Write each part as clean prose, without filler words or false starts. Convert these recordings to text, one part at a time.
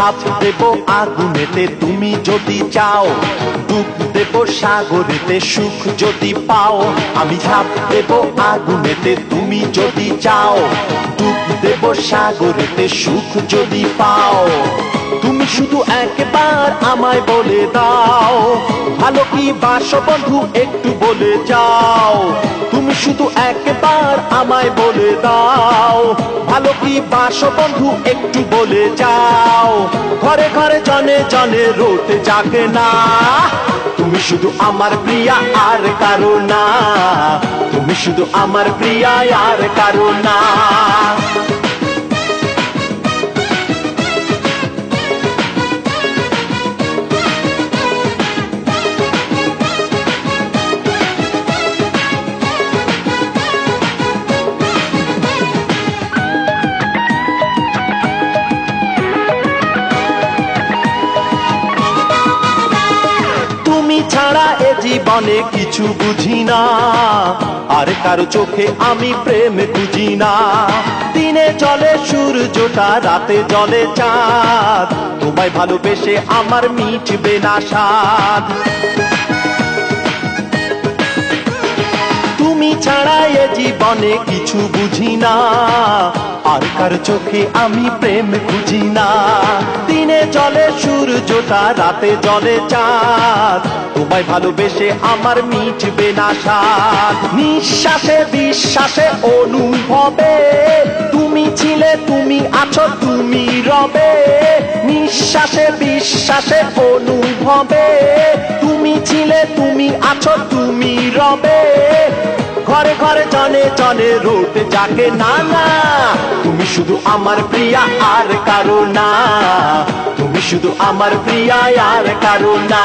ঝাঁপ দেব আগুনেতে তুমি যদি চাও, ডুব দেব সাগরেতে সুখ যদি পাও। আমি ঝাঁপ দেব আগুনেতে তুমি যদি চাও, ডুব দেব সাগরেতে সুখ যদি পাও। তুমি শুধু একবার আমায় বলে দাও, ভালো কি বাসো বন্ধু একটু বলে যাও। তুমি শুধু একবার আমায় বলে দাও, ভালো কি বাসো বন্ধু একটু বলে যাও। ঘরে ঘরে জনে জনে রোদ জাগে না, তুমি শুধু আমার প্রিয়া আর কারো না। তুমি শুধু আমার প্রিয়া আর কারো না। তুমি ছাড়া এ জীবনে কিছু বুঝি না, আর কারো চোখে আমি প্রেম খুঁজি না। দিনে জলে সূর্যটা, রাতে জলে চাঁদ, তোমায় ভালোবেসে আমার মিটবে না স্বাদ। তুমি ছাড়া এ জীবনে কিছু বুঝি না, আর কার চোখে আমি প্রেম খুঁজি না। দিনে জলে সূর্যটা, রাতে জলে চাঁদ, তোমায় ভালোবেসে আমার মিটবে না স্বাদ। নিঃশ্বাসে বিশ্বাসে অনুভবে তুমি ছিলে, তুমি আছো, তুমি রবে। নিঃশ্বাসে বিশ্বাসে অনুভবে তুমি ছিলে, তুমি আছো, তুমি রবে। ঘরে ঘরে জনে জনে রোদ জাগে না না, তুমি শুধু আমার প্রিয়া আর কারো না। তুমি শুধু আমার প্রিয়া আর কারো না।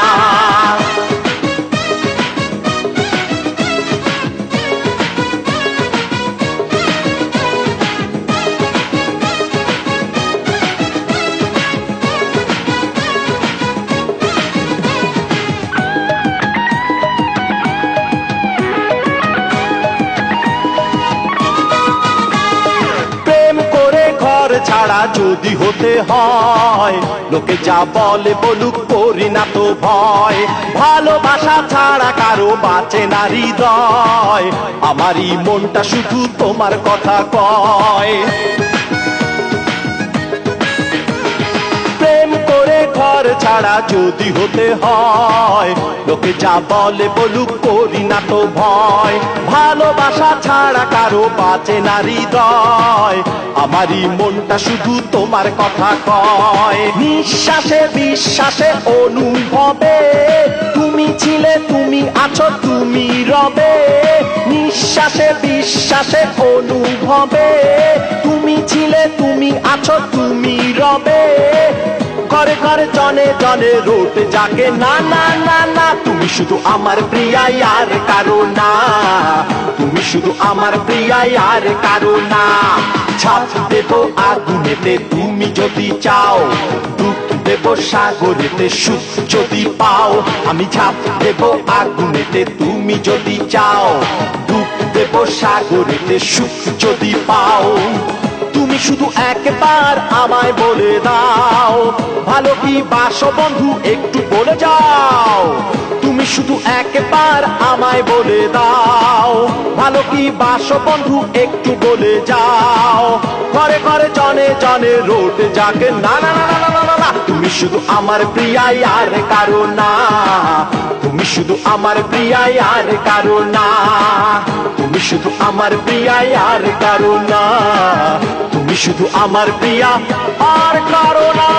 ছাড়া যদি হতে হয়, লোকে যা বলে বলুক, করি না তো ভয়। ভালোবাসা ছাড়া কারো বাঁচে না হৃদয়, আমারই মনটা শুধু তোমার কথা কয়। প্রেম করে ঘর ছাড়া যদি হতে হয়, লোকে যা বলে বলুক, করি না তো ভয়। ভালোবাসা ছাড়া কারো বাঁচে না হৃদয়, আমারই মনটা শুধু তোমার কথা কয়। নিঃশ্বাসে বিশ্বাসে অনুভবে তুমি ছিলে, তুমি আছো, তুমি রবে। নিঃশ্বাসে বিশ্বাসে অনুভবে তুমি ছিলে, তুমি আছো, তুমি রবে। ঘরে ঘরে জনে জনে রোদ জাগে না না না না, তুমি শুধু আমার প্রিয়া আর কারো না। তুমি শুধু আমার প্রিয়া আর কারো না। ঝাঁপ দেব আগুনেতে তুমি যদি চাও, ডুব দেব সাগরেতে সুখ যদি পাও। আমি ঝাঁপ দেব আগুনেতে তুমি যদি চাও, ডুব দেব সাগরেতে সুখ যদি পাও। তুমি শুধু একবার আমায় বলে দাও, ভালো কি বাসো বন্ধু একটু বলে যাও। তুমি শুধু একবার আমায় বলে দাও, ভালো কি বাসো বন্ধু একটু বলে যাও। ঘরে ঘরে জনে জনে রোদ জাগে না না না না না না, তুমি শুধু আমার প্রিয়া আর কারো না। তুমি শুধু আমার প্রিয়া আর কারো না। তুমি শুধু আমার প্রিয়া আর কারো না। তুমি শুধু আমার প্রিয়া আর কারো না।